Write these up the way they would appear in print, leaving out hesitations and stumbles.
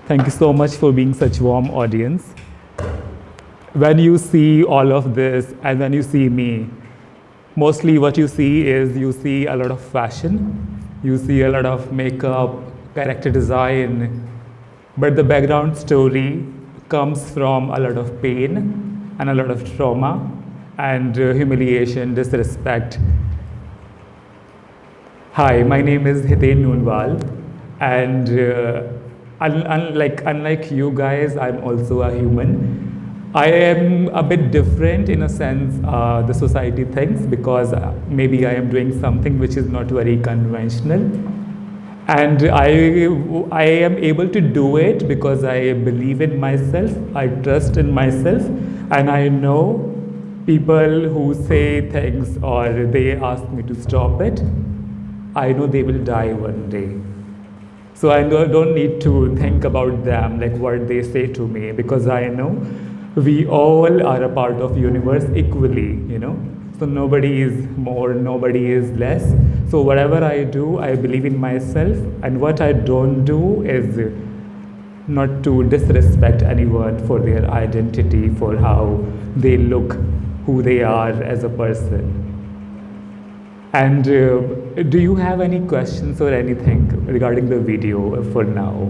Thank you so much for being such warm audience. When you see all of this and when you see me, mostly what you see is you see a lot of fashion, you see a lot of makeup, character design, but the background story comes from a lot of pain and a lot of trauma and humiliation, disrespect. Hi, my name is Hiten Noonwal, and unlike you guys, I'm also a human. I am a bit different in a sense the society thinks because maybe I am doing something which is not very conventional, and I am able to do it because I believe in myself, I trust in myself, and I know people who say things or they ask me to stop it, I know they will die one day. So I don't need to think about them, like what they say to me, because I know we all are a part of universe equally. So nobody is more, nobody is less. So whatever I do, I believe in myself, and what I don't do is not to disrespect anyone for their identity, for how they look, who they are as a person. And do you have any questions or anything regarding the video for now?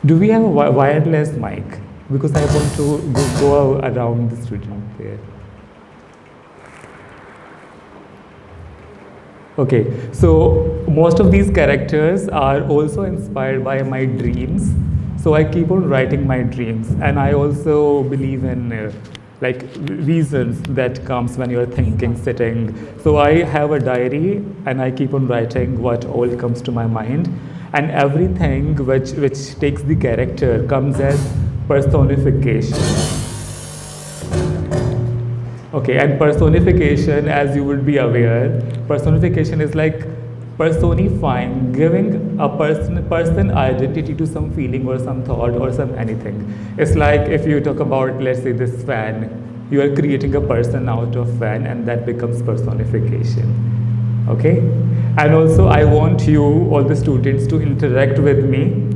Do we have a wireless mic? Because I want to go around the studio there. Okay, so most of these characters are also inspired by my dreams. So I keep on writing my dreams, and I also believe in reasons that comes when you're thinking, sitting. So I have a diary, and I keep on writing what all comes to my mind, and everything which takes the character comes as personification. Okay, and personification, as you would be aware, personification is like personifying, giving a person identity to some feeling or some thought or some anything. It's like if you talk about, let's say, this fan, you are creating a person out of fan, and that becomes personification. Okay, and also I want you, all the students, to interact with me.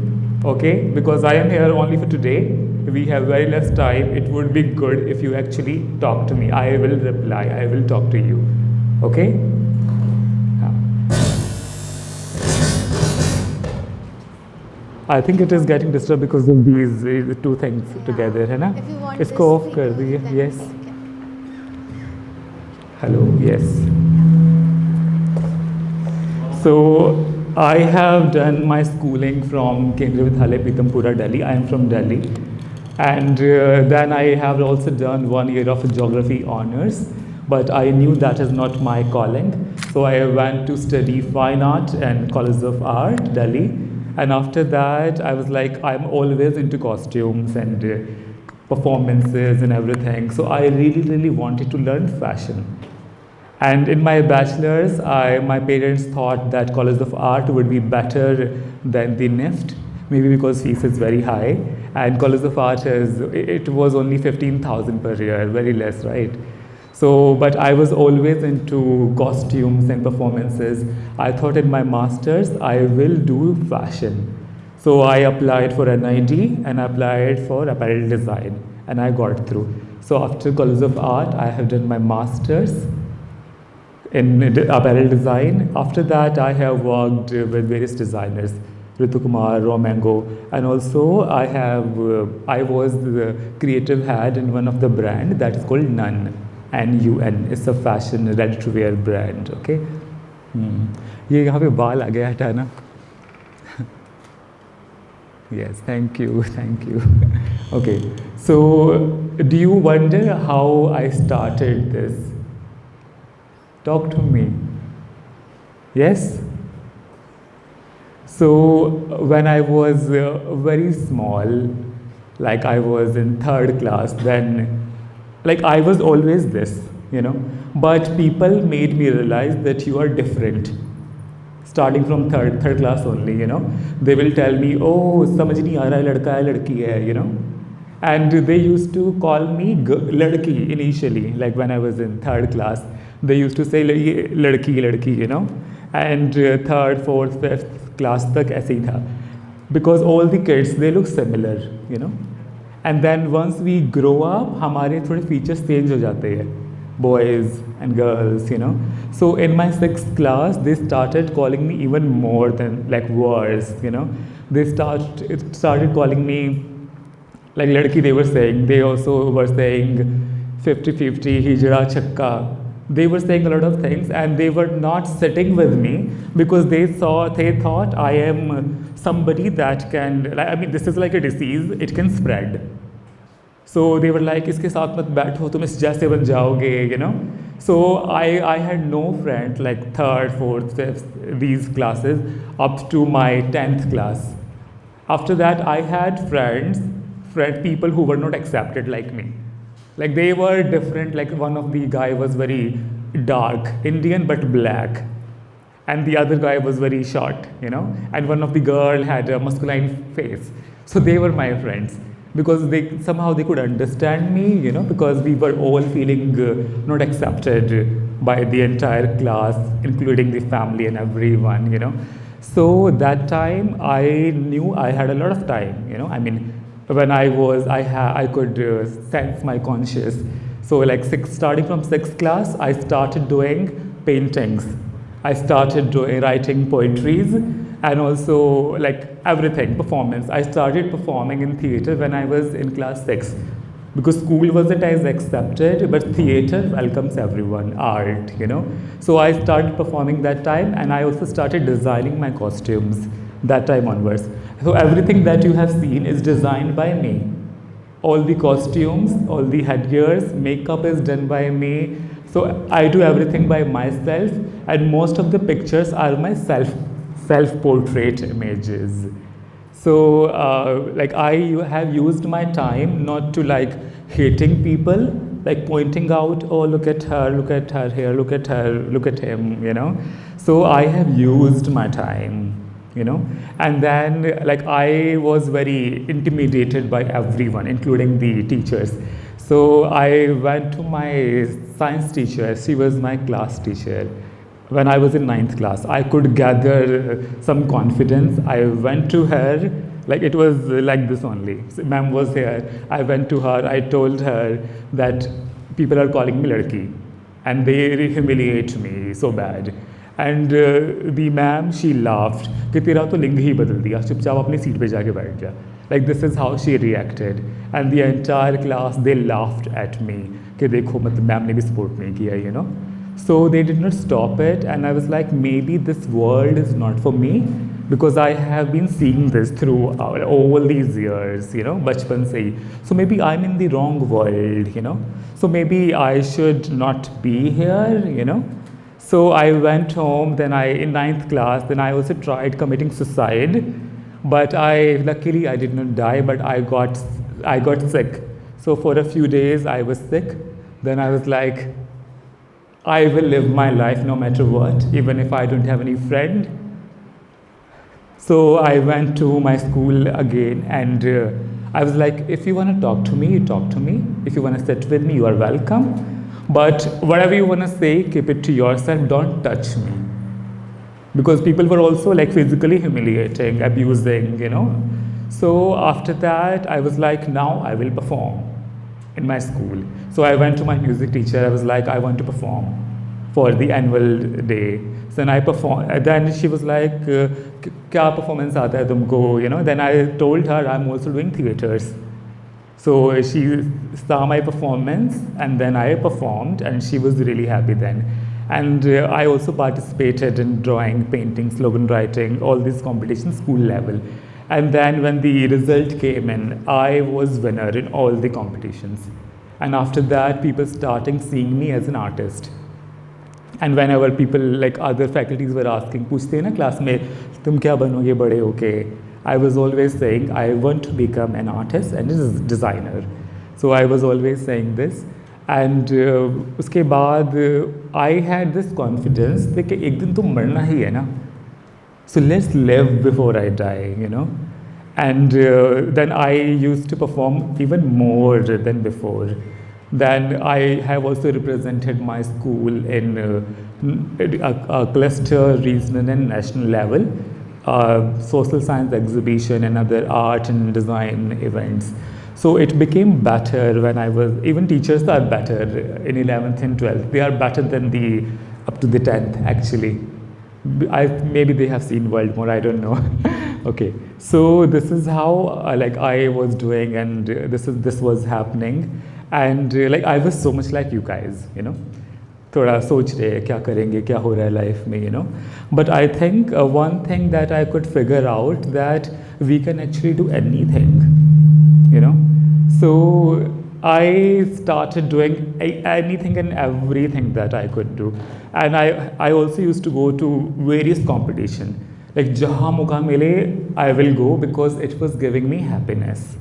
Okay, because I am here only for today. We have very less time. It would be good if you actually talk to me. I will reply. I will talk to you. Okay? I think it is getting disturbed because of these two things together, है ना? If you want इसको this off कर speaker, दिए. then Yes. we can. Hello. Yes. So I have done my schooling from Kendriya Vidyalaya Pitampura, Delhi. I am from Delhi, and then I have also done 1 year of geography honors. But I knew that is not my calling, so I went to study fine art and College of Art, Delhi. And after that, I was like, I'm always into costumes and performances and everything. So I really wanted to learn fashion. And in my bachelor's, my parents thought that College of Art would be better than the NIFT, maybe because fees is very high. And College of Art it was only 15,000 per year, very less, right? So, but I was always into costumes and performances. I thought in my master's, I will do fashion. So I applied for NID and I applied for apparel design, and I got through. So after College of Art, I have done my master's in apparel design. After that, I have worked with various designers, Ritu Kumar, Romango, and also I was the creative head in one of the brand that is called Nun. NUN. It's a fashion ready-to-wear brand. Okay. ये यहाँ पे बाल आ गया हटाना. Yes, thank you. Okay, so do you wonder how I started this? Talk to me. Yes? So when I was very small, like I was in 3rd class, then like I was always this, but people made me realize that you are different. Starting from third class only, they will tell me, oh, समझ नहीं आ रहा है, लड़का है, लड़की है, And they used to call me ladki initially, like when I was in 3rd class. They used to say ये लड़की लड़की, you know, and third, fourth, fifth class तक ऐसे ही था, because all the kids they look similar, you know, and then once we grow up हमारे थोड़े features change हो जाते हैं, boys and girls, you know. So in my sixth class they started calling me even more than like worse, you know. It started calling me like ladki, they were saying. They also were saying 50-50, hijra, chakka. They were saying a lot of things, and they were not sitting with me because they thought I am somebody that can, like, I mean, this is like a disease, it can spread. So they were like, इसके साथ मत बैठो, तुम इस जैसे बन जाओगे, you know. So I had no friend like third, fourth, fifth, these classes up to my 10th class. After that, I had people who were not accepted like me. Like they were different. Like one of the guy was very dark Indian but black, and the other guy was very short, you know. And one of the girl had a masculine face. So they were my friends because they somehow they could understand me, you know, because we were all feeling not accepted by the entire class, including the family and everyone, you know. So that time I knew I had a lot of time, you know. I mean, when I could sense my conscious. So like starting from sixth class, I started doing paintings. I started writing poetries, and also like everything, performance. I started performing in theater when I was in class 6. Because school wasn't as accepted, but theater welcomes everyone, art, you know. So I started performing that time, and I also started designing my costumes that time onwards. So everything that you have seen is designed by me. All the costumes, all the headgears, makeup is done by me. So I do everything by myself, and most of the pictures are my self-portrait images. So like I have used my time not to like hating people, like pointing out, oh look at her here, look at her, look at him, you know. So I have used my time, you know. And then like I was very intimidated by everyone, including the teachers. So I went to my science teacher. She was my class teacher. When I was in 9th class, I could gather some confidence. I went to her, like it was like this only. So, ma'am was here. I went to her, I told her that people are calling me ladki and they humiliate me so bad. And the ma'am, she laughed कि तेरा तो लिंग ही बदल दिया, चुपचाप अपनी seat पे जाके बैठ जा. Like this is how she reacted. And the entire class, they laughed at me कि देखो मतलब मैम ने भी support नहीं किया, you know. So they did not stop it, and I was like, maybe this world is not for me, because I have been seeing this through all these years, you know, bachpan se hi. So maybe I'm in the wrong world, you know. So maybe I should not be here, you know. So I went home, then in 9th class, then I also tried committing suicide, but luckily I did not die, but I got sick. So for a few days I was sick. Then I was like, I will live my life no matter what, even if I don't have any friend. So I went to my school again, and I was like, if you want to talk to me, you talk to me. If you want to sit with me, you are welcome. But whatever you want to say, keep it to yourself, don't touch me. Because people were also like physically humiliating, abusing, you know. So after that, I was like, now I will perform in my school. So I went to my music teacher. I was like, I want to perform for the annual day. So then I performed. Then she was like, "Kya performance aata hai tumko?" You know. Then I told her I'm also doing theaters. So she saw my performance, and then I performed, and she was really happy then. And I also participated in drawing, painting, slogan writing, all these competitions, school level. And then when the result came in, I was winner in all the competitions. And after that, people starting seeing me as an artist. And whenever people, like other faculties were asking, पूछते हैं ना class में, तुम क्या बनोगे बड़े होके? I was always saying, I want to become an artist and a designer. So I was always saying this. And उसके बाद I had this confidence कि एक दिन तो मरना ही है ना. So let's live before I die, you know. And then I used to perform even more than before. Then I have also represented my school in a cluster, regional and national level, social science exhibition and other art and design events. So it became better when I was, even teachers are better in 11th and 12th. They are better than the up to the 10th actually. Maybe they have seen world more, I don't know. Okay, so this is how like I was doing, and this was happening, and like I was so much like you guys, you know. थोड़ा सोच रहे हैं क्या करेंगे क्या हो रहा है लाइफ में, you know. But I think one thing that I could figure out that we can actually do anything, you know. So I started doing anything and everything that I could do, and I also used to go to various competition. Like जहाँ मौका मिले, I will go because it was giving me happiness.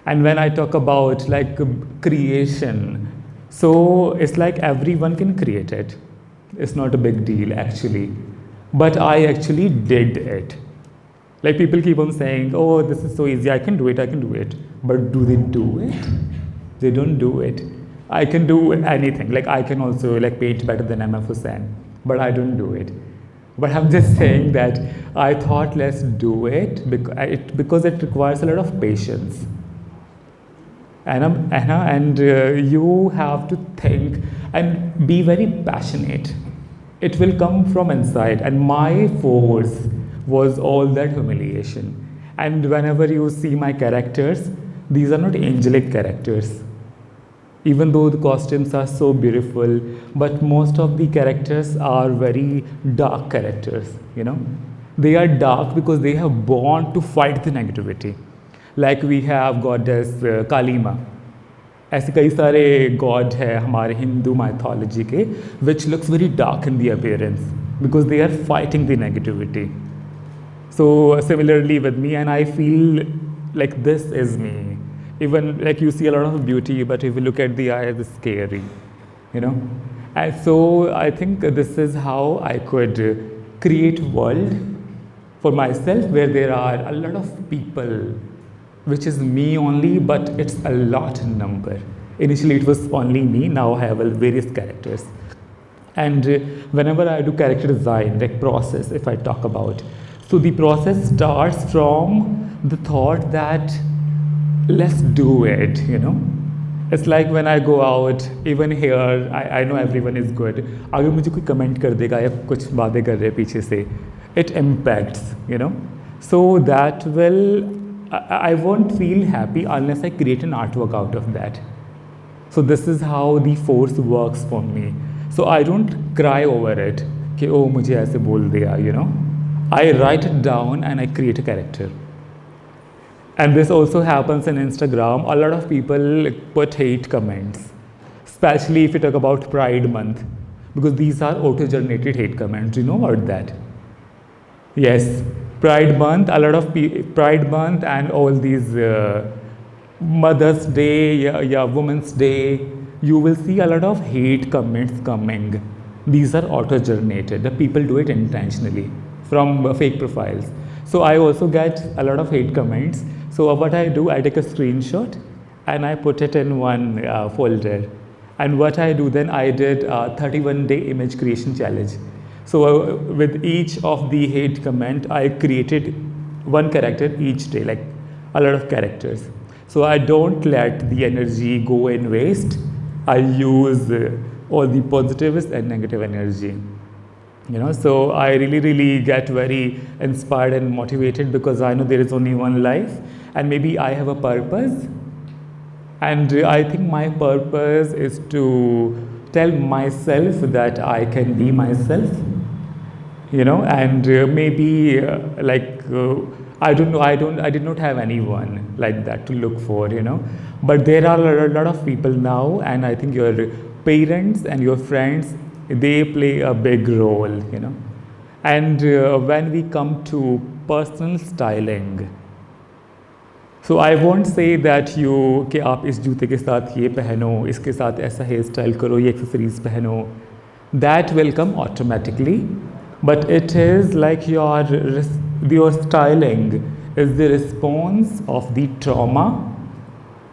And when I talk about like creation, so it's like everyone can create it. It's not a big deal actually, but I actually did it. Like people keep on saying, oh, this is so easy, I can do it, I can do it. But do they do it? They don't do it. I can do anything. Like I can also like paint better than MF Hussain, but I don't do it. But I'm just saying that I thought let's do it because it requires a lot of patience. And you have to think and be very passionate. It will come from inside, and my force was all that humiliation. And whenever you see my characters, these are not angelic characters. Even though the costumes are so beautiful, but most of the characters are very dark characters, you know. They are dark because they have born to fight the negativity. Like we have goddess Kali Ma. ऐसे कई सारे God है हमारे Hindu mythology के which looks very dark in the appearance because they are fighting the negativity. So similarly with me, and I feel like this is me. Even like you see a lot of beauty, but if you look at the eye, it's scary, you know. And so I think this is how I could create world for myself where there are a lot of people, which is me only, but it's a lot in number. Initially it was only me, now I have various characters. And whenever I do character design, like process, if I talk about, so the process starts from the thought that let's do it, you know. It's like when I go out, even here, I know everyone is good. अगर मुझे कोई comment कर देगा या कुछ बातें कर रहे पीछे से, it impacts, you know. So that will, I won't feel happy unless I create an artwork out of that. So this is how the force works for me. So I don't cry over it कि oh मुझे ऐसे बोल दिया, you know. I write it down and I create a character. And this also happens in Instagram. A lot of people put hate comments, especially if you talk about Pride Month, because these are auto-generated hate comments. Do you know about that? Yes, Pride Month, a lot of Pride Month and all these Mother's Day, yeah, Women's Day, you will see a lot of hate comments coming. These are auto-generated. The people do it intentionally from fake profiles. So I also get a lot of hate comments. So what I do, I take a screenshot and I put it in one folder. And what I do then, I did a 31-day image creation challenge. So with each of the hate comment, I created one character each day, like a lot of characters. So I don't let the energy go in waste. I use all the positive and negative energy. You know, so I really get very inspired and motivated because I know there is only one life and maybe I have a purpose. And I think my purpose is to tell myself that I can be myself, you know, and maybe I don't know, I did not have anyone like that to look for, you know, but there are a lot of people now, and I think your parents and your friends, they play a big role, you know. And when we come to personal styling, so I won't say that you कि आप इस जूते के साथ ये पहनो, इसके साथ ऐसा हेयर स्टाइल करो, ये एक्सेसरीज पहनो. That will come automatically, but it is like your styling is the response of the trauma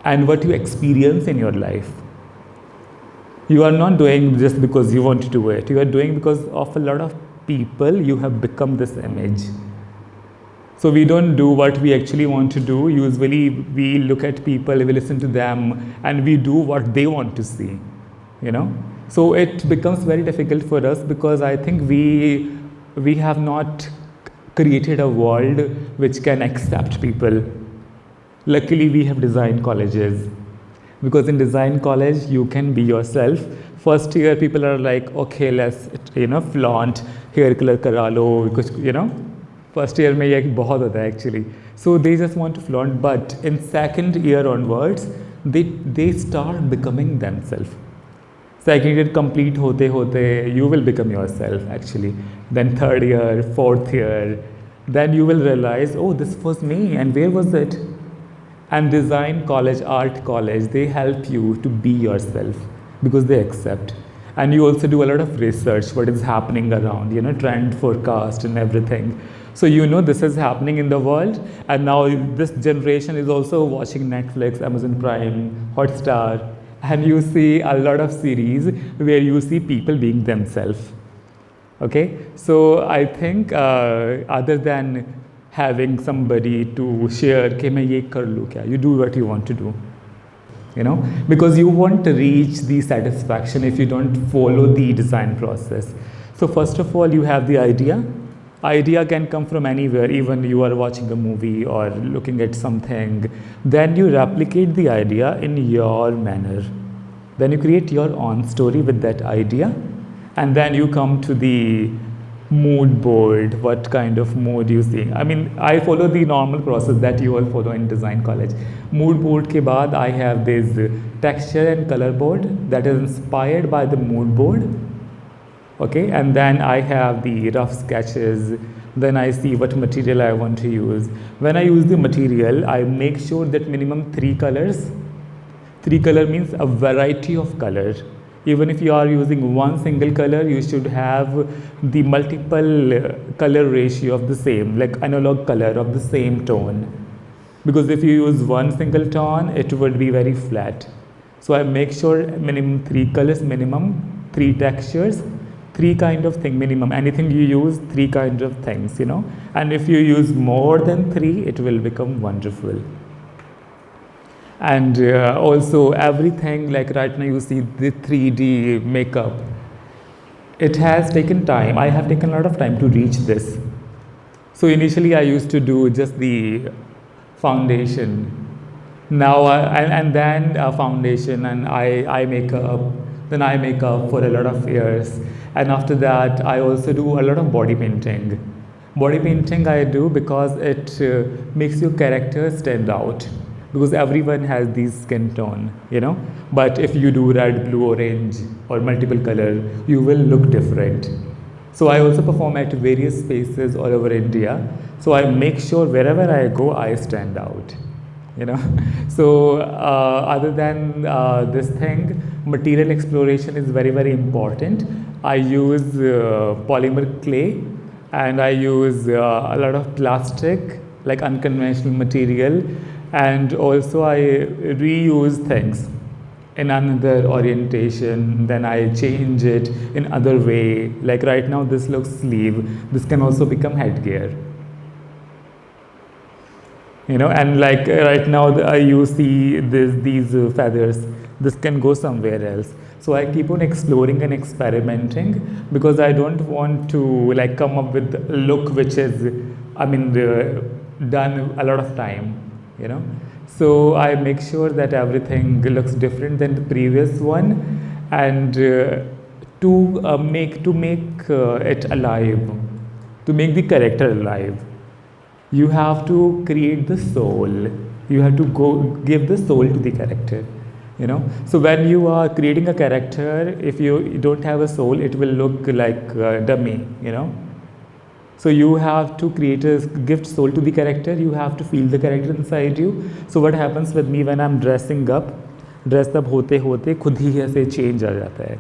and what you experience in your life. You are not doing just because you want to do it. You are doing because of a lot of people you have become this image. So we don't do what we actually want to do. Usually we look at people, we listen to them, and we do what they want to see, you know. So it becomes very difficult for us because I think we have not created a world which can accept people. Luckily we have design colleges, because in design college you can be yourself. First year people are like, okay, let's flaunt, hair color करा लो, कुछ first year में ये बहुत होता है actually. So they just want to flaunt, but in second year onwards they start becoming themselves. Second year complete होते होते you will become yourself actually. Then third year, fourth year, then you will realize, oh, this was me, and where was it? And design college, art college, they help you to be yourself because they accept. And you also do a lot of research, what is happening around, trend forecast and everything. So this is happening in the world, and now this generation is also watching Netflix, Amazon Prime, Hotstar, and you see a lot of series where you see people being themselves. Okay, so I think other than having somebody to share कि मैं ये कर लूँ क्या, you do what you want to do, because you won't reach the satisfaction if you don't follow the design process. So first of all, you have the idea. Idea can come from anywhere, even you are watching a movie or looking at something. Then you replicate the idea in your manner. Then you create your own story with that idea. And then you come to the mood board, what kind of mood you see. I mean, I follow the normal process that you all follow in design college. Mood board ke baad I have this texture and color board that is inspired by the mood board. Okay, and then I have the rough sketches. Then I see what material I want to use. When I use the material, I make sure that minimum 3 colors. 3 color means a variety of color. Even if you are using one single color, you should have the multiple color ratio of the same, like analog color of the same tone. Because if you use one single tone, it would be very flat. So I make sure minimum 3 colors, minimum 3 textures, 3 kind of thing minimum. Anything you use, 3 kinds of things, And if you use more than 3, it will become wonderful. And also everything, like right now you see the 3D makeup. It has taken time. I have taken a lot of time to reach this. So initially I used to do just the foundation. Now and then foundation and eye makeup. Then eye makeup for a lot of years. And after that I also do a lot of body painting. Body painting I do because it makes your character stand out. Because everyone has these skin tone, But if you do red, blue, orange or multiple color, you will look different. So I also perform at various spaces all over India. So I make sure wherever I go, I stand out, So other than this thing, material exploration is very, very important. I use polymer clay, and I use a lot of plastic, like unconventional material. And also I reuse things in another orientation, then I change it in other way. Like right now this looks sleeve, this can also become headgear. And like right now you see these feathers, this can go somewhere else. So I keep on exploring and experimenting because I don't want to like come up with a look which is, done a lot of time. So I make sure that everything looks different than the previous one, and to make it alive, to make the character alive, you have to create the soul. You have to go give the soul to the character. So when you are creating a character, if you don't have a soul, it will look like a dummy. So you have to create a gift soul to the character. You have to feel the character inside you. So what happens with me when I'm dressing up, dressed up होते होते खुद ही ऐसे change आ जाता है.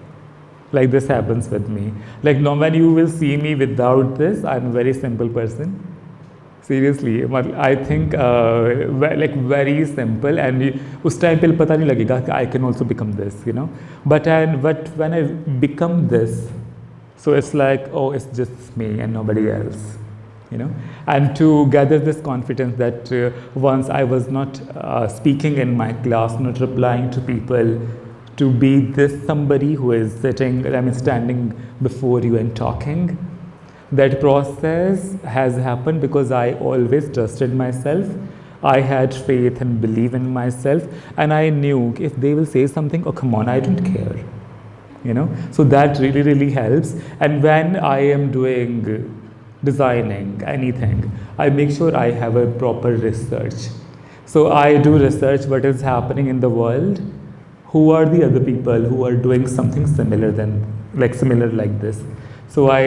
Like this happens with me. Like now when you will see me without this, I'm a very simple person. Seriously I think like very simple and उस time पे पता नहीं लगेगा कि I can also become this you know but when I become this so it's like oh it's just me and nobody else you know and to gather this confidence that once I was not speaking in my class, not replying to people, to be this somebody who is sitting, I mean standing before you and talking. That process has happened because I always trusted myself. I had faith and belief in myself, and I knew if they will say something, oh come on, I don't care. You know, so that really helps. And when I am doing designing anything, I make sure I have a proper research. So I do research what is happening in the world, who are the other people who are doing something similar like this. So I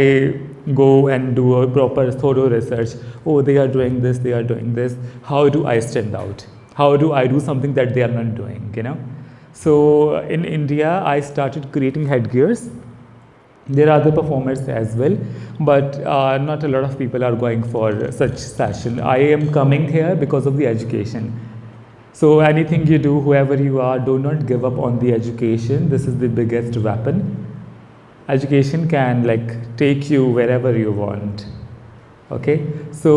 go and do a proper thorough research. Oh, they are doing this, they are doing this. How do I stand out? How do I do something that they are not doing, you know? So in India, I started creating headgears. There are other performers as well, but not a lot of people are going for such session. I am coming here because of the education. So anything you do, whoever you are, do not give up on the education. This is the biggest weapon. Education can like take you wherever you want. Okay, so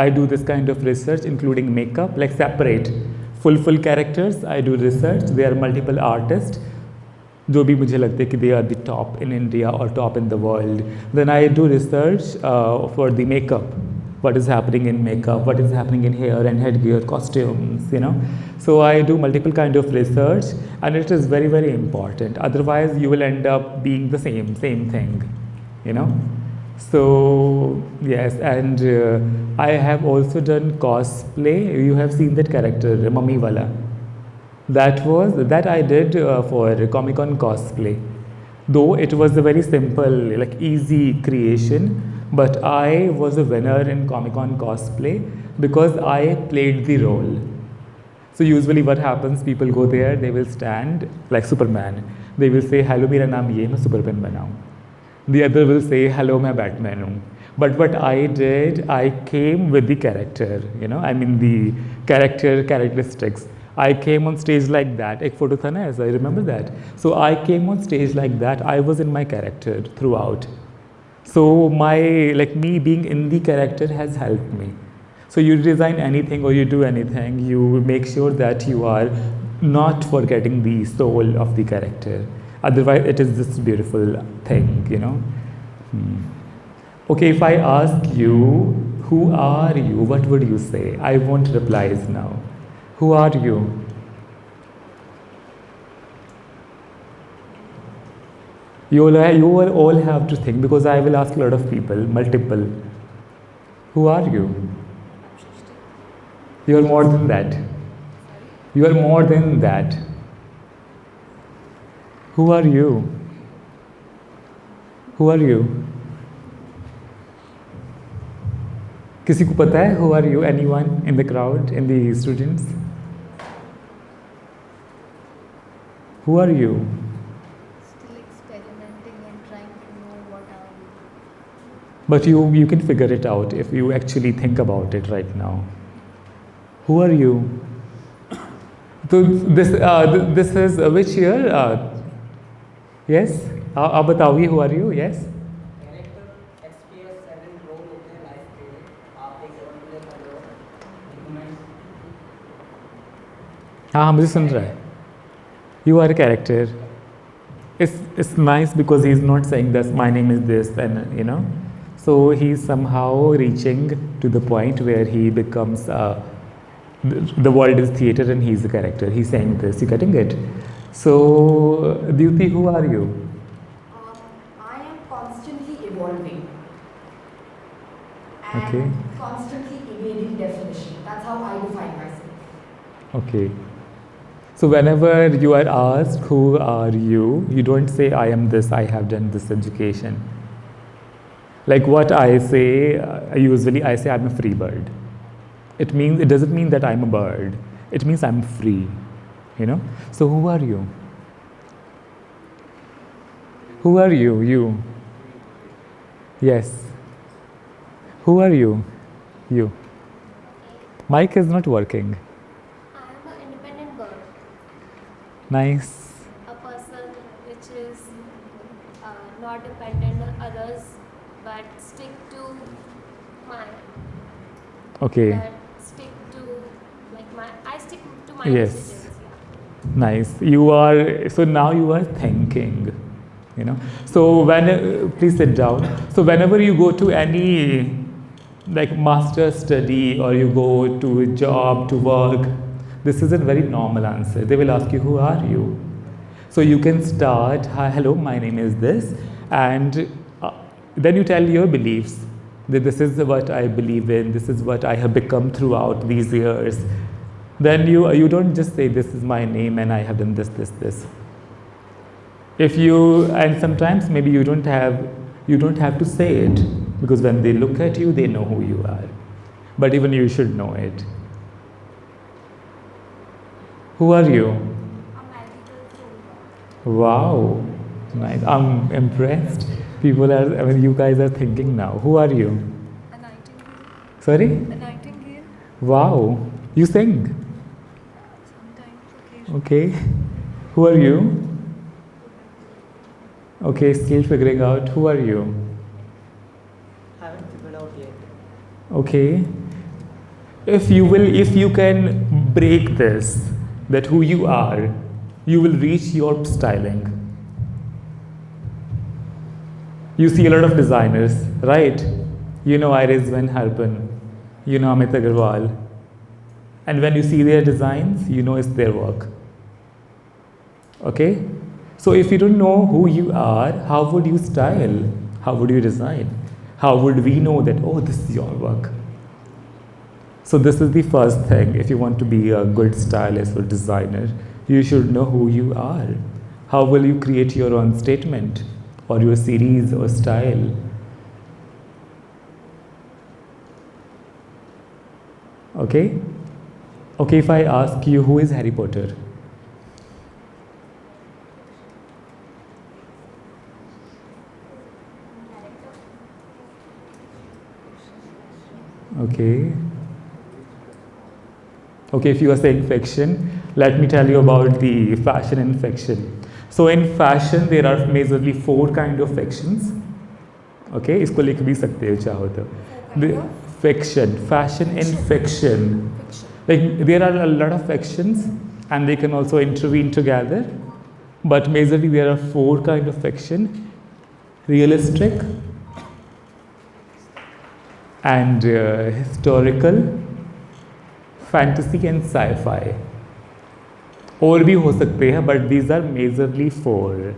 I do this kind of research, including makeup, like separate full characters. I do research. There are multiple artists जो भी मुझे लगता है कि they are the top in India or top in the world. Then I do research for the makeup. What is happening in makeup? What is happening in hair and headgear, costumes? You know. So I do multiple kind of research, and it is very important. Otherwise, you will end up being the same thing. You know. So yes, and I have also done cosplay. You have seen that character, Mummy Wala. That I did for Comic Con cosplay. Though it was a very simple, like easy creation, but I was a winner in Comic Con cosplay because I played the role. So usually what happens, people go there, they will stand like Superman. They will say, hello, मेरा नाम ये, मैं Superman बना हूँ. The other will say, hello, मैं Batman हूँ. But what I did, I came with the character, you know, I mean the characteristics. I came on stage like that. एक photo था ना ऐसा, I remember that. So I came on stage like that. I was in my character throughout. So me being in the character has helped me. So you design anything or you do anything, you make sure that you are not forgetting the soul of the character. Otherwise, it is this beautiful thing, you know. Okay, if I ask you, who are you? What would you say? I want replies now. Who are you? You will all have to think because I will ask a lot of people, multiple. Who are you? You are more than that. You are more than that. Who are you? Who are you? किसी को पता है? Who are you? Anyone in the crowd, in the students? Who are you? Still experimenting and trying to know what are we. But you can figure it out if you actually think about it right now. Who are you? So this is which year? Yes? आप बताओगे who are you? Yes? Character experience 7 role होते हैं life के, आप एक role play कर रहे हो, डॉक्यूमेंट्स हाँ मुझे सुन रहा है. You are a character. It's nice because he's not saying that my name is this and you know. So he's somehow reaching to the point where he becomes the world is theater and he's the character. He's saying this. You getting it? So Dyuti, who are you? I am constantly evolving and Okay. constantly evading definition. That's how I define myself. Okay. So whenever you are asked who are you don't say I am this, I have done this education. Like what I say, usually I say I'm a free bird. It doesn't mean that I'm a bird. It means I'm free, you know. So who are you? Who are you? You. Yes. Who are you? You. Mic is not working. I am an independent girl, Nice. a person which is not dependent on others, but stick to my Okay. that stick to like my I stick to my Yes. decisions. Yeah. Nice. You are, so now you are thinking, you know. So please sit down. So whenever you go to any like master study or you go to a job to work, this is a very normal answer. They will ask you, who are you? So you can start, hi, hello, my name is this, and then you tell your beliefs that this is what I believe in, this is what I have become throughout these years. Then you don't just say this is my name and I have done this. If you, and sometimes maybe you don't have to say it, because when they look at you, they know who you are. But even you should know it. Who are you? A magical soul. Wow, nice. I'm impressed. People are, I mean, you guys are thinking now. Who are you? A nightingale. Sorry? A nightingale. Wow, you sing. Sometimes, occasionally. Okay. Who are you? Okay, still figuring out. Who are you? Haven't figured out yet. Okay. If you can break this, that who you are, you will reach your styling. You see a lot of designers, right? You know Iris Van Herpen, you know Amit Agarwal. And when you see their designs, you know it's their work. Okay? So if you don't know who you are, how would you style? How would you design? How would we know that, oh, this is your work? So this is the first thing. If you want to be a good stylist or designer, you should know who you are. How will you create your own statement or your series or style? Okay? Okay, if I ask you, who is Harry Potter? Okay. Okay, if you are saying fiction, let me tell you about the fashion and fiction. So in fashion, there are majorly 4 kind of fictions. Okay, इसको लिख भी सकते हो चाहो तो. The fiction, fashion and fiction. Like there are a lot of fictions, and they can also intervene together. But majorly there are 4 kind of fiction: realistic, and historical, fantasy and sci-fi. और भी हो सकते हैं, but these are majorly 4.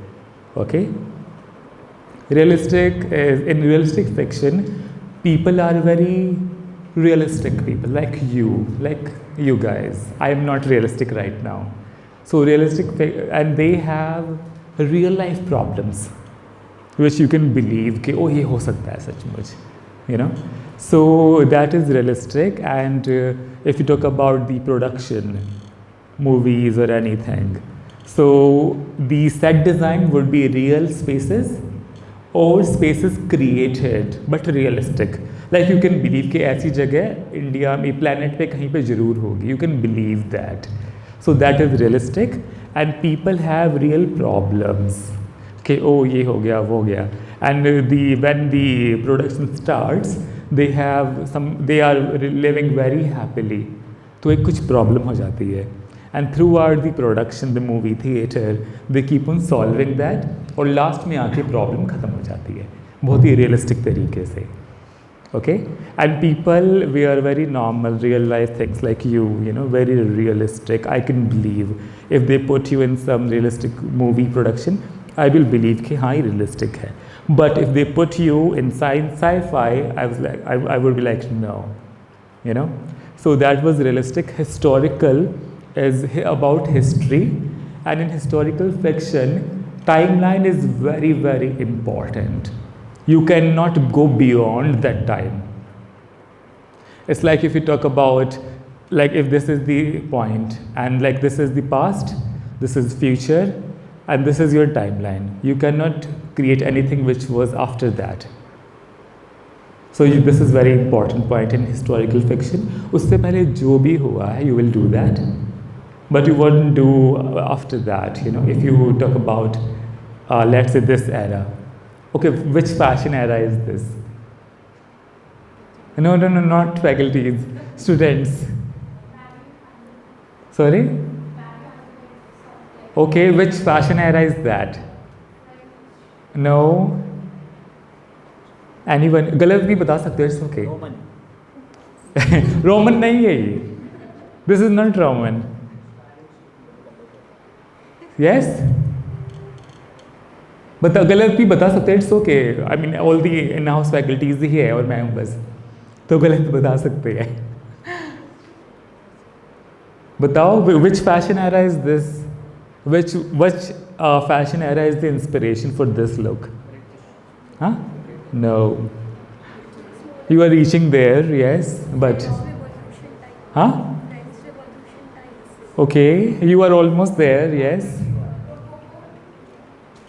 Okay? Realistic is, in realistic fiction, people are very realistic people, like you guys. I am not realistic right now. So realistic, and they have real life problems, which you can believe कि oh ये हो सकता है सचमुच, you know. So that is realistic. And if you talk about the production, movies or anything, so the set design would be real spaces or spaces created but realistic. Like you can believe कि ऐसी जगह India में planet पे कहीं पे ज़रूर होगी. You can believe that. So that is realistic. And people have real problems. कि oh ये हो गया वो हो गया. And when the production starts, they are living very happily. तो एक कुछ problem हो जाती है. And throughout the production, the movie theater, they keep on solving that. और last में आके problem खत्म हो जाती है बहुत ही realistic तरीके से. Okay? And people wear very normal real life things like you know, very realistic. I can believe if they put you in some realistic movie production, I will believe कि हाँ ये realistic है. But if they put you in sci-fi, I would be like no, you know. So that was realistic. Historical is about history, and in historical fiction, timeline is very, very important. You cannot go beyond that time. It's like if you talk about, like if this is the point, and like this is the past, this is future, and this is your timeline. You cannot create anything which was after that. So this is very important point in historical fiction. उससे पहले जो भी हुआ है, you will do that, but you wouldn't do after that. You know, if you talk about, let's say this era. Okay, which fashion era is this? No, no, no, not faculties, students. Sorry? Okay, which fashion era is that? No. Anyone? गलत भी बता सकते हो, it's okay. Roman नहीं है ये. This is not Roman. Yes? बता गलत भी बता सकते हैं, it's okay. I mean all the in-house faculties ही है और मैं हूँ बस. तो गलत बता सकते हैं. बताओ, which fashion era is this? Which fashion era is the inspiration for this look? Huh? No. You are reaching there, yes, but. Huh? Okay, you are almost there, yes.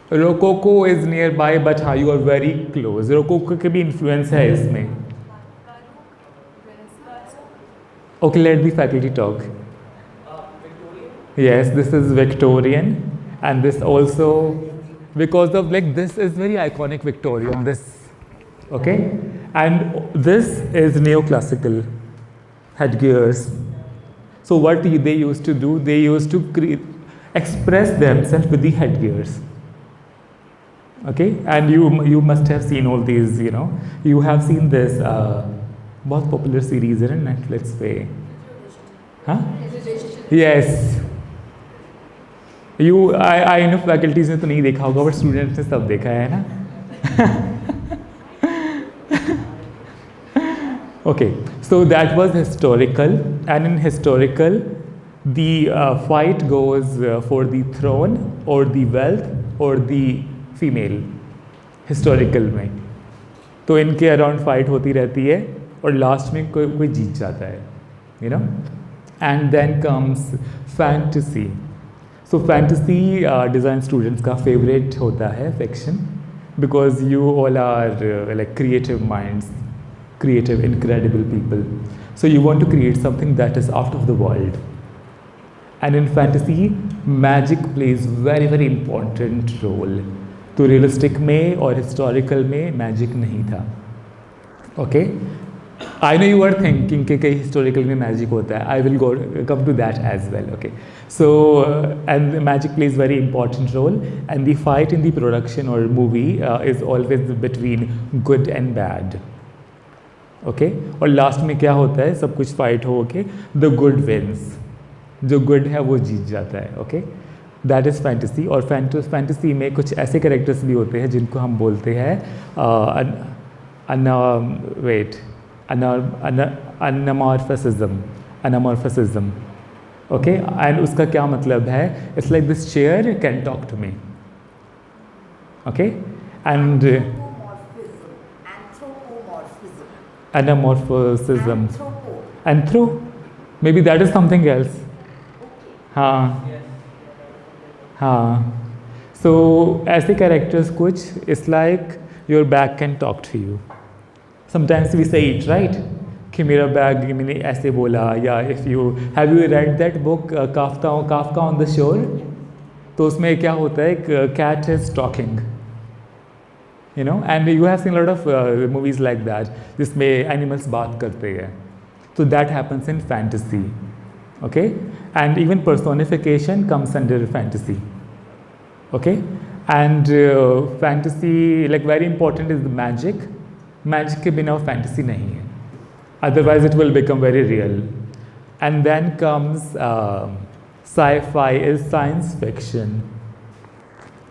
Rococo is nearby, but हाँ, you are very close. Rococo के भी influence है इसमें. Okay, let the faculty talk. Yes, this is Victorian, and this also, because of like this is very iconic Victorian. This, okay, and this is neoclassical headgears. So what they used to do, they used to express themselves with the headgears. Okay, and you must have seen all these. You know, you have seen this. बहुत popular series है ना Netflix पे, हाँ? Yes. I know faculties ने तो नहीं देखा होगा, but students ने सब देखा है ना? Okay, so that was historical, and in historical, the fight goes for the throne or the wealth or the female. Historical में, तो इनके अराउंड फाइट होती रहती है और लास्ट में कोई जीत जाता है, you know. And then comes fantasy. So fantasy design students का favorite होता है fiction, because you all are like creative minds, creative, incredible people. So you want to create something that is out of the world. And in fantasy, magic plays very very important role. तो realistic में और historical में magic नहीं था. Okay. I know you are thinking कि कहीं historical में magic होता है. I will come to that as well. Okay. So and magic plays very important role, and the fight in the production or movie is always between good and bad. Okay. और last में क्या होता है? सब कुछ fight हो के the good wins. जो good है वो जीत जाता है. Okay. That is fantasy. और fantasy में कुछ ऐसे characters भी होते हैं जिनको हम बोलते हैं anamorphism. Okay, and उसका क्या मतलब है? It's like this chair can talk to me. Okay, and anamorphism. Anthro, maybe that is something else. हाँ हाँ. So ऐसे characters कुछ, it's like your back can talk to you. Sometimes we say it, right? कि मेरा bag मैंने ऐसे बोला, या if you have you read that book Kafka on the Shore? तो उसमें क्या होता है, एक cat is talking, you know, and you have seen a lot of movies like that जिसमें animals बात करते हैं. So that happens in fantasy, okay, and even personification comes under fantasy, okay, and fantasy, like very important is the magic. Magic के बिना fantasy नहीं है. Otherwise it will become very real. And then comes sci-fi is science fiction.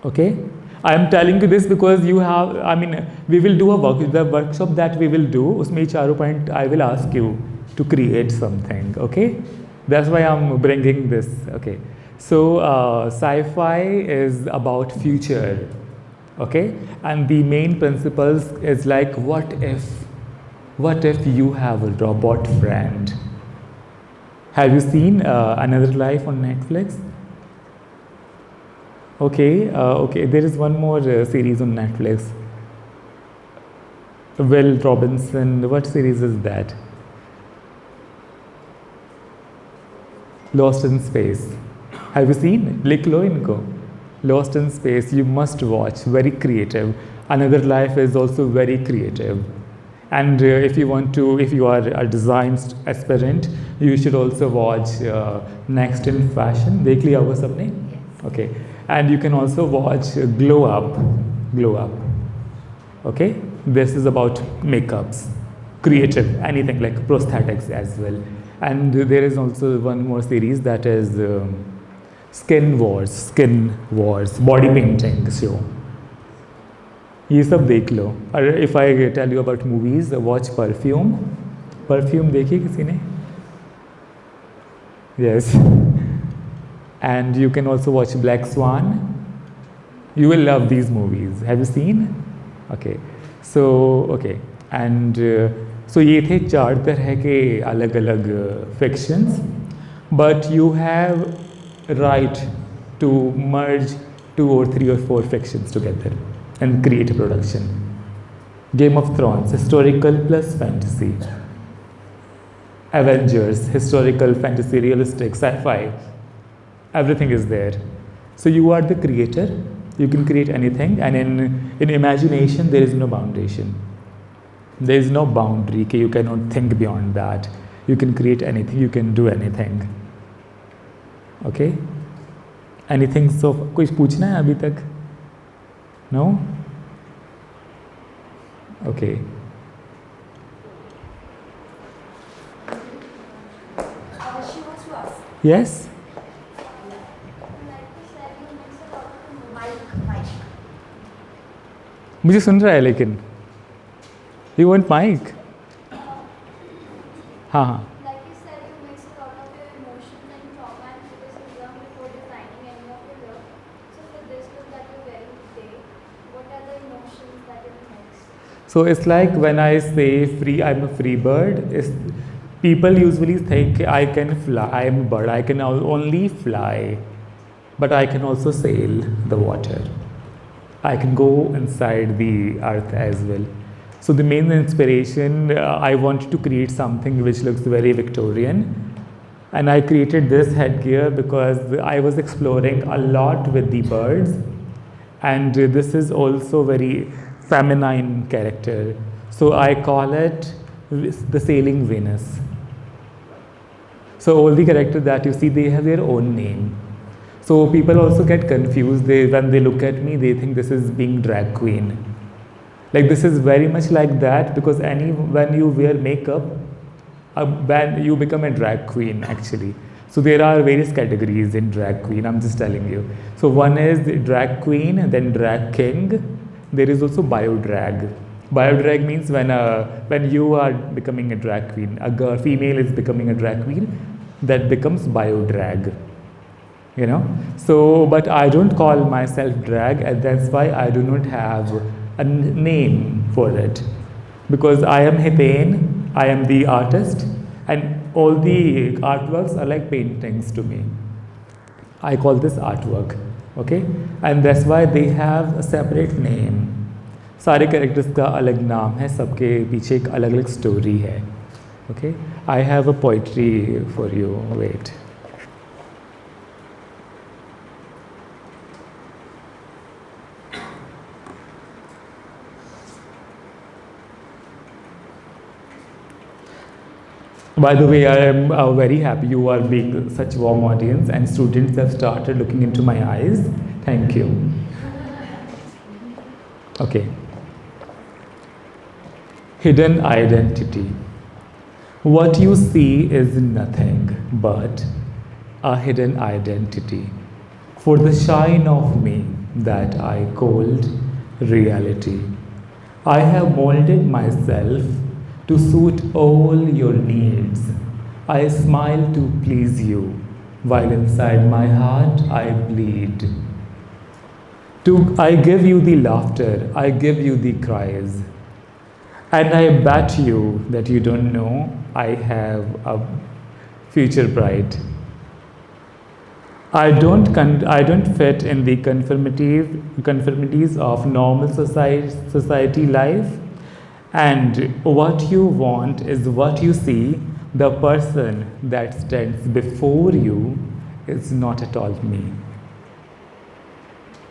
Okay, I am telling you this because you have, I mean, we will do the workshop that we will do. उसमें चारों point I will ask you to create something. Okay, that's why I'm bringing this. Okay, so sci-fi is about future. Okay, and the main principles is like what if you have a robot friend? Have you seen Another Life on Netflix? Okay, okay, there is one more series on Netflix. Will Robinson, what series is that? Lost in Space. Have you seen? लिख लो इनको. Lost in Space, you must watch. Very creative. Another Life is also very creative. And if you want to, if you are a design aspirant, you should also watch Next in Fashion. देख लिया होगा सबने? Okay. And you can also watch Glow Up. Glow Up. Okay. This is about makeups, creative, anything like prosthetics as well. And there is also one more series that is Skin Wars, body painting show. ये सब देख लो. और if I tell you about movies, watch Perfume देखी किसी ने? Yes. And you can also watch Black Swan. You will love these movies. Have you seen? Okay. So okay. And so ये थे 4 तरह के अलग अलग fictions. But you have right to merge 2 or 3 or 4 fictions together and create a production. Game of Thrones, historical plus fantasy. Avengers, historical, fantasy, realistic, sci-fi. Everything is there. So you are the creator. You can create anything, and in imagination there is no foundation. There is no boundary. You cannot think beyond that. You can create anything. You can do anything. Okay? Anything so? कुछ पूछना है अभी तक? No? Okay. She wants to ask. Yes? Mic. मुझे सुन रहा है लेकिन. You want mic? हाँ हाँ. Like you said, you mix a lot of your emotions and trauma and criticism before designing any of your work. So for this look that you're wearing today, what are the emotions that you mixed? So it's like when I say free, I'm a free bird. People usually think I can fly. I am a bird. I can only fly, but I can also sail the water. I can go inside the earth as well. So the main inspiration, I wanted to create something which looks very Victorian, and I created this headgear because I was exploring a lot with the birds, and this is also very feminine character. So I call it the sailing Venus. So all the characters that you see, they have their own name. So people also get confused. When they look at me, they think this is being drag queen. Like this is very much like that, because when you wear makeup, you become a drag queen actually. So there are various categories in drag queen, I'm just telling you. So one is the drag queen, then drag king. There is also bio drag. Bio drag means when you are becoming a drag queen, a female is becoming a drag queen, that becomes bio drag. You know. So, but I don't call myself drag, and that's why I do not have a name for it, because I am Hiten, I am the artist, and all the artworks are like paintings to me. I call this artwork, okay, and that's why they have a separate name. सारे characters का अलग नाम है, सबके पीछे एक अलग अलग story है, okay. I have a poetry for you. Wait. By the way, I am very happy you are being such warm audience, and students have started looking into my eyes. Thank you. Okay. Hidden identity. What you see is nothing but a hidden identity. For the shine of me that I called reality. I have molded myself to suit all your needs. I smile to please you, while inside my heart I bleed. I give you the laughter, I give you the cries. And I bet you that you don't know I have a future bright. I don't fit in the conformities of normal society life. And what you want is what you see. The person that stands before you is not at all me.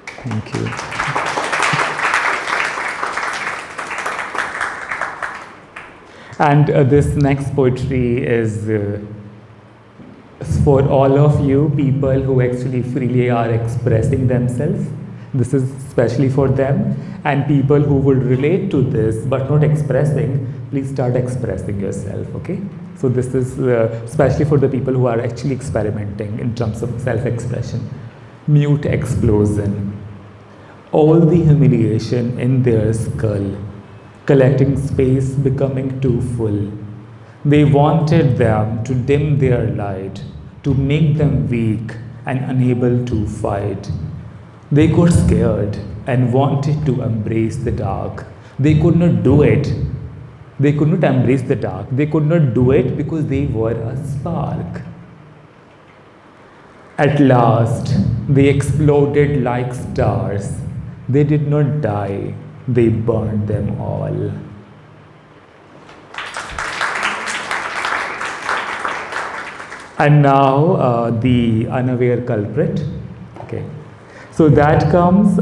Thank you. And this next poetry is for all of you people who actually freely are expressing themselves. This is especially for them, and people who would relate to this but not expressing, please start expressing yourself, okay? So this is especially for the people who are actually experimenting in terms of self-expression. Mute explosion. All the humiliation in their skull, collecting space, becoming too full. They wanted them to dim their light, to make them weak and unable to fight. They got scared and wanted to embrace the dark. They could not do it. They could not embrace the dark. They could not do it because they were a spark. At last, they exploded like stars. They did not die. They burned them all. And now the unaware culprit. Okay. So that comes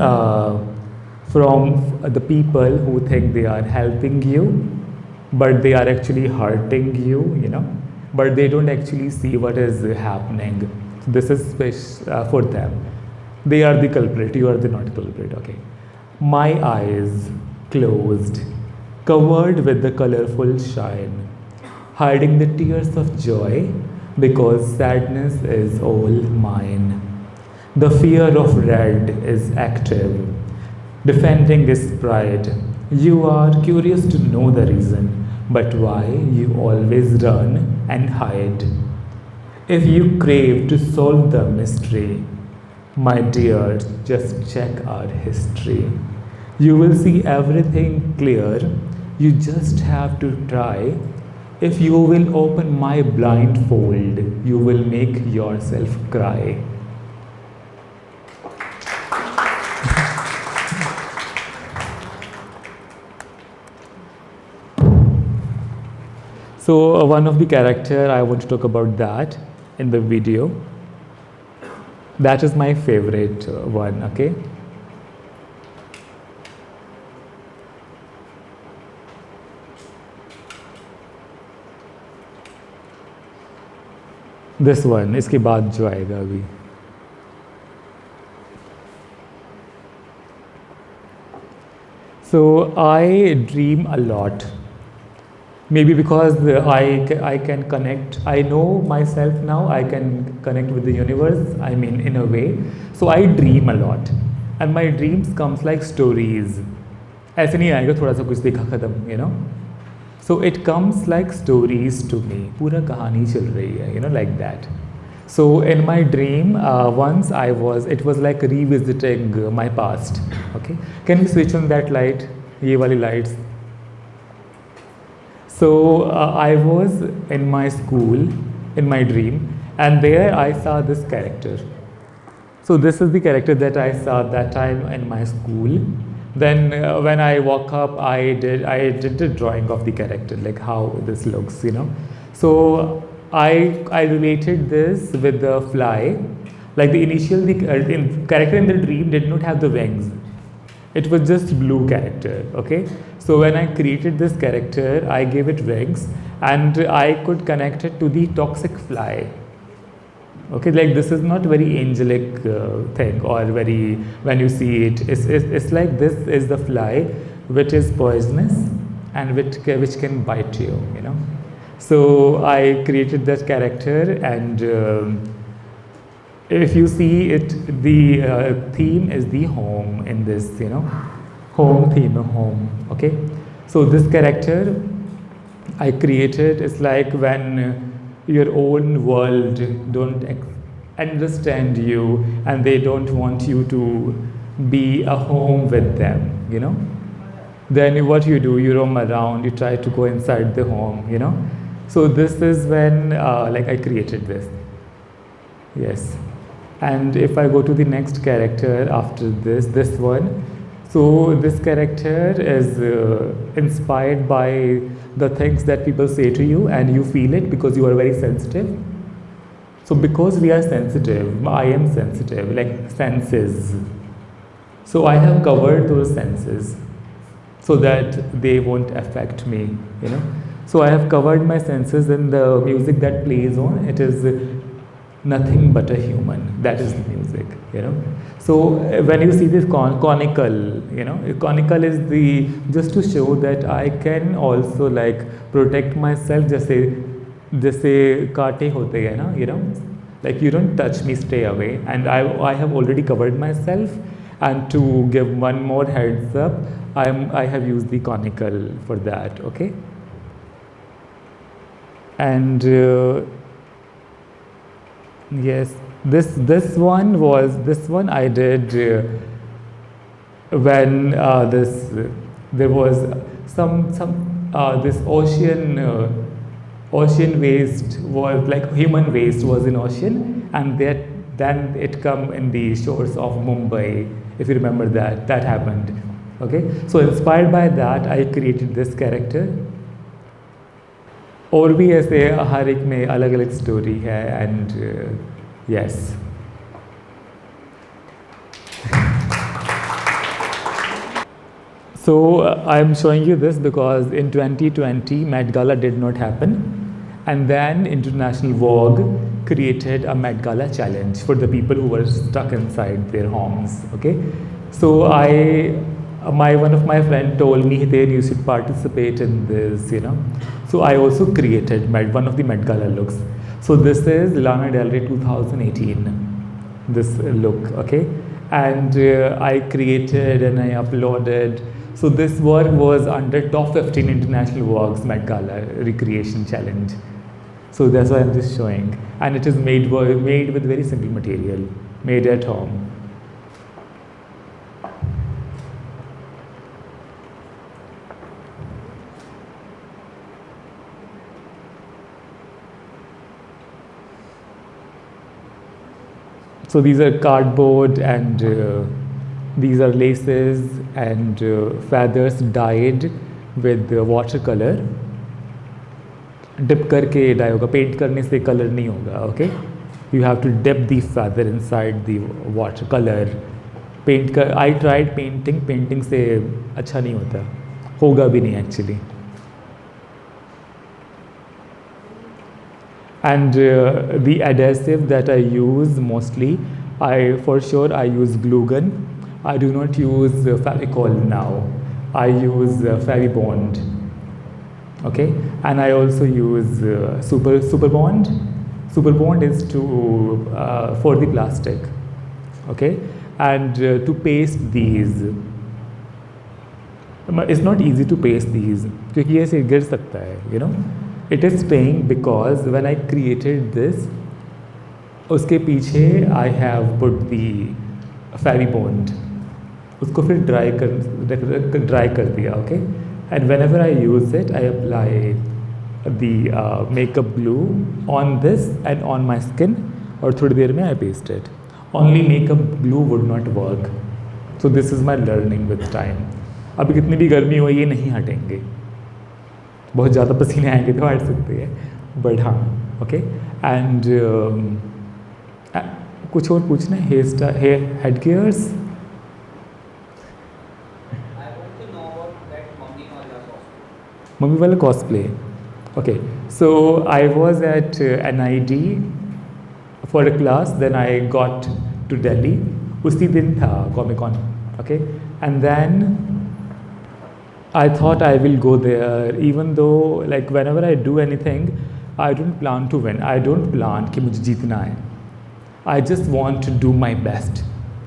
from the people who think they are helping you, but they are actually hurting you, you know, but they don't actually see what is happening. So this is for them. They are the culprit, you are the not culprit, okay. My eyes closed, covered with the colorful shine, hiding the tears of joy because sadness is all mine. The fear of red is active, defending its pride. You are curious to know the reason, but why you always run and hide. If you crave to solve the mystery, my dear, just check our history. You will see everything clear. You just have to try. If you will open my blindfold, you will make yourself cry. So one of the character, I want to talk about that in the video. That is my favorite one, okay? This one, इसके बाद जो आएगा अभी. So I dream a lot. Maybe because I can connect, I know myself now, I can connect with the universe, I mean in a way. So I dream a lot. And my dreams comes like stories. ऐसे नहीं आएगा थोड़ा सा कुछ देखा खत्म, you know. So it comes like stories to me. पूरा कहानी चल रही है, you know, like that. So in my dream, once it was like revisiting my past. Okay, can you switch on that light? ये वाली lights. So I was in my school, in my dream, and there I saw this character. So this is the character that I saw that time in my school. Then when I woke up, I did a drawing of the character, like how this looks, you know. So I related this with the fly, like the initial character in the dream did not have the wings. It was just blue character, okay. So when I created this character, I gave it wings, and I could connect it to the toxic fly. Okay, like this is not very angelic thing, or very, when you see it, it's like this is the fly which is poisonous and which can bite you, you know. So I created that character, and if you see it, the theme is the home in this, you know, home theme, home, okay. So this character I created is like when your own world don't understand you and they don't want you to be a home with them, you know. Then what you do, you roam around, you try to go inside the home, you know. So this is when like I created this. Yes. And if I go to the next character after this one, So this character is inspired by the things that people say to you, and you feel it because you are very sensitive. So because we are sensitive, I am sensitive, like senses. So I have covered those senses so that they won't affect me, you know. So I have covered my senses, and the music that plays on it is nothing but a human. That is the music, you know. So when you see this conical, you know, conical is the just to show that I can also like protect myself. जैसे कांटे होते हैं ना, you know, like you don't touch me, stay away. And I have already covered myself. And to give one more heads up, I have used the conical for that, okay? And yes, this one I did when there was some this ocean waste was like human waste was in ocean, and then it come in the shores of Mumbai, if you remember that happened, okay? So inspired by that I created this character. और भी ऐसे हर एक में अलग अलग story है, and yes. So I'm showing you this because in 2020 Met Gala did not happen, and then International Vogue created a Met Gala challenge for the people who were stuck inside their homes. Okay, so one of my friend told me, Hiten, you should participate in this, you know. So I also created one of the Met Gala looks. So this is Lana Del Rey 2018, this look, okay, and I created and I uploaded. So this work was under top 15 International Vogue's Met Gala recreation challenge. So that's why I'm just showing, and it is made with very simple material, made at home. So these are cardboard, and these are laces and feathers dyed with watercolor. Dip करके dye होगा, paint करने से color नहीं होगा, okay? You have to dip the feather inside the watercolor. I tried painting से अच्छा नहीं होता, होगा भी नहीं actually. And the adhesive that I use mostly, for sure I use glue gun. I do not use Fevicol now. I use Fevibond. Okay, and I also use Superbond. Superbond is for the plastic. Okay, and to paste these, it's not easy to paste these क्योंकि ये ऐसे गिर सकता है, you know. It is staying because when I created this, उसके पीछे I have put the Fevibond. उसको फिर dry कर दिया, okay? And whenever I use it, I apply the makeup glue on this and on my skin, और थोड़ी देर में I paste it. Only makeup glue would not work. So this is my learning with time. अभी कितनी भी गर्मी हो ये नहीं हटेंगे, बहुत ज़्यादा पसीने आएंगे तो हट सकते हैं, बट हाँ, ओके. एंड कुछ और पूछना है? Head gears. मम्मी वाला cosplay. Okay, so I was at NID for a class, then I got to Delhi. उसी दिन था comic con, okay, and then I thought I will go there, even though like whenever I do anything, I don't plan to win. I don't plan कि मुझे जीतना है. I just want to do my best,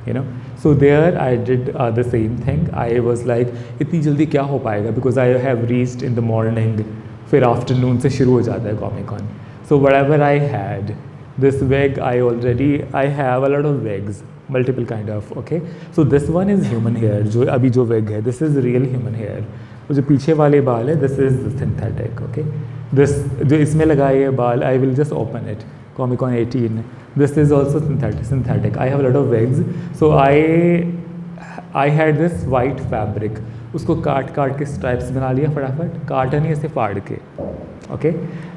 you know. So there I did the same thing. I was like इतनी जल्दी क्या हो पाएगा, because I have reached in the morning, फिर afternoon से शुरू हो जाता है Comic Con. So whatever I had, this wig I have a lot of wigs, multiple kind of, okay. So this one is human hair, जो अभी जो wig है, this is real human hair. जो पीछे वाले बाल है, this is synthetic, okay. This जो इसमें लगाए ये बाल, I will just open it, Comic Con 18. This is also synthetic. I have a lot of wigs, so I had this white fabric, उसको काट काट के स्ट्राइप्स बना लिया फटाफट, काटा नहीं ऐसे फाड़ के, okay.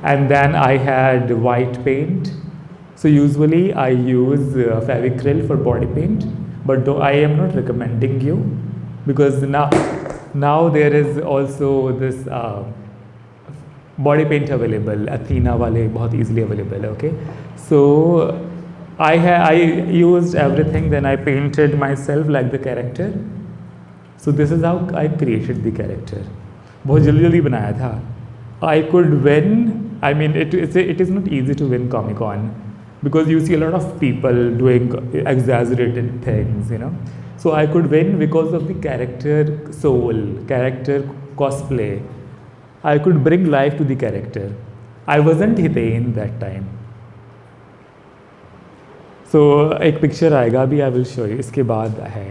And then I had white paint. So usually I use Fevicryl for body paint, but though I am not recommending you because now there is also this body paint available. Athena wale बहुत easily available. Okay, so I used everything. Then I painted myself like the character. So this is how I created the character. बहुत जल्दी जल्दी बनाया था. I could win. I mean it is not easy to win Comic Con. Because you see a lot of people doing exaggerated things, you know. So I could win because of the character soul, character cosplay. I could bring life to the character. I wasn't Hiten that time. So एक picture आएगा अभी, I will show you. इसके बाद है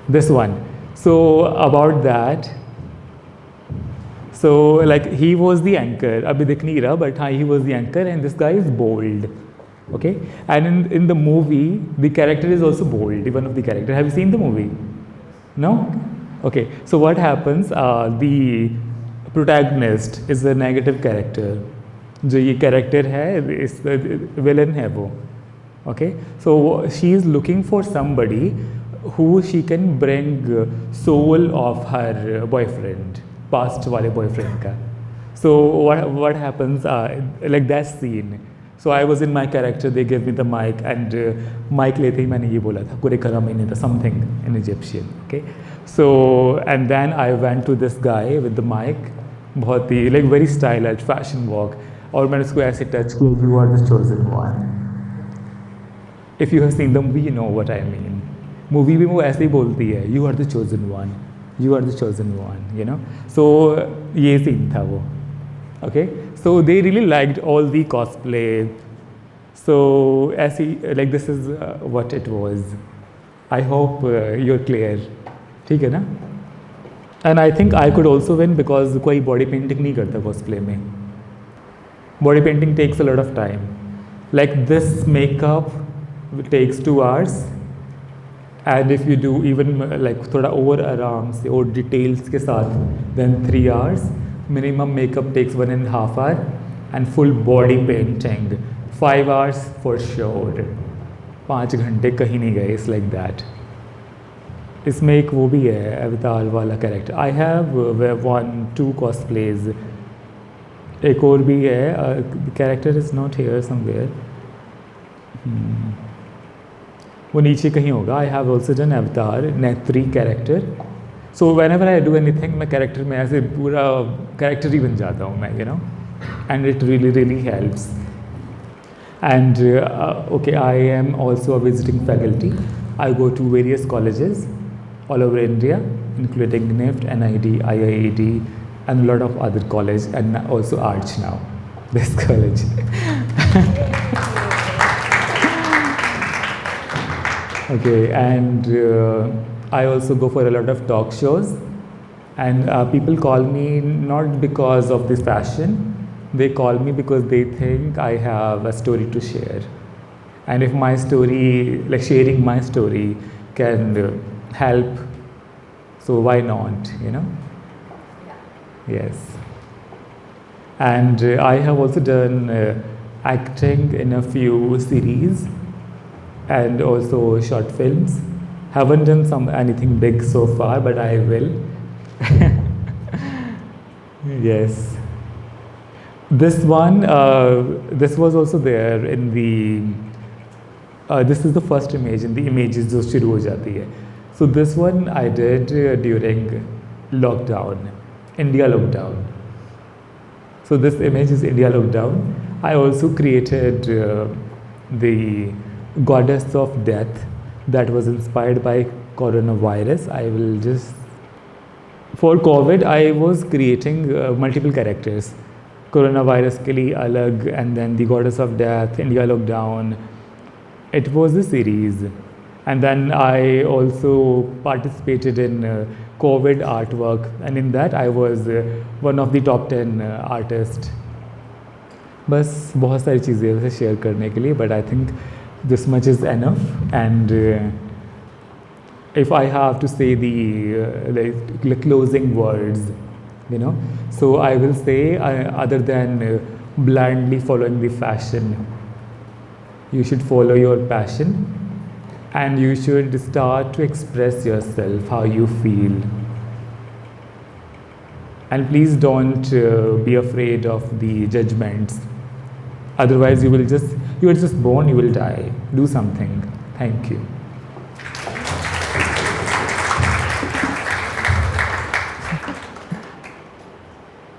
this one. So about that. So like he was the anchor. अभी दिख नहीं रहा, but हाँ, he was the anchor, and this guy is bold. Okay, and in the movie the character is also bold. One of the character. Have you seen the movie? No. Okay. So what happens? The protagonist is a negative character. जो ये character है, इस villain है वो. Okay. So she is looking for somebody who she can bring soul of her boyfriend. Past वाले boyfriend का. So what happens? Like that scene. So I was in my character. They gave me the mic, and mic लेते ही मैंने ये बोला था कुरे करामीने था something in Egyptian. Okay. So and then I went to this guy with the mic. बहुत ही like very stylish fashion walk. और मैंने उसको ऐसे touch किया. You are the chosen one. If you have seen the movie, you know what I mean. Movie भी वो ऐसे ही बोलती है. You are the chosen one. You are the chosen one, you know. So ये scene था वो. Okay. So they really liked all the cosplay. So ऐसी like this is what it was. I hope you're clear. ठीक है ना? And I think I could also win because कोई body painting नहीं करता cosplay में. Body painting takes a lot of time. Like this makeup takes 2 hours. And if you do even like थोड़ा और आराम से और डिटेल्स के साथ, then 3 hours. Minimum makeup takes 1.5 hours, and full body painting 5 hours for sure. 5 घंटे कहीं नहीं गए. It's like that. इसमें एक वो भी है अवतार वाला कैरेक्टर. I have 1-2 cosplays. एक और भी है. Character is not here somewhere. वो नीचे कहीं होगा. I have also done Avatar Neytiri character. So whenever I do anything मैं कैरेक्टर में ऐसे पूरा कैरेक्टर ही बन जाता हूँ मैं, you know. And it really really helps. And okay, I am also a visiting faculty. I go to various colleges all over India including NIFT, NID, IIED and a lot of other college, and also arts now. This college. Okay, and I also go for a lot of talk shows, and people call me not because of this fashion. They call me because they think I have a story to share, and if my story, like sharing my story, can help, so why not, you know? Yes. And I have also done acting in a few series and also short films. Haven't done anything big so far, but I will. Yes. This one, this was also there in the. This is the first image in the images जो शुरू हो जाती है. So this one I did during lockdown, India lockdown. So this image is India lockdown. I also created the goddess of death that was inspired by coronavirus. I will just, for COVID I was creating multiple characters. Coronavirus के लिए अलग, and then the goddess of death, India lockdown. It was a series, and then I also participated in COVID artwork, and in that I was one of the top 10 artists. बस बहुत सारी चीज़ें वैसे share करने के लिए, but I think This much is enough. And if I have to say the closing words, so I will say, other than blindly following the fashion, you should follow your passion, and you should start to express yourself how you feel. And please don't be afraid of the judgments. Otherwise, you are just born, you will die. Do something. Thank you.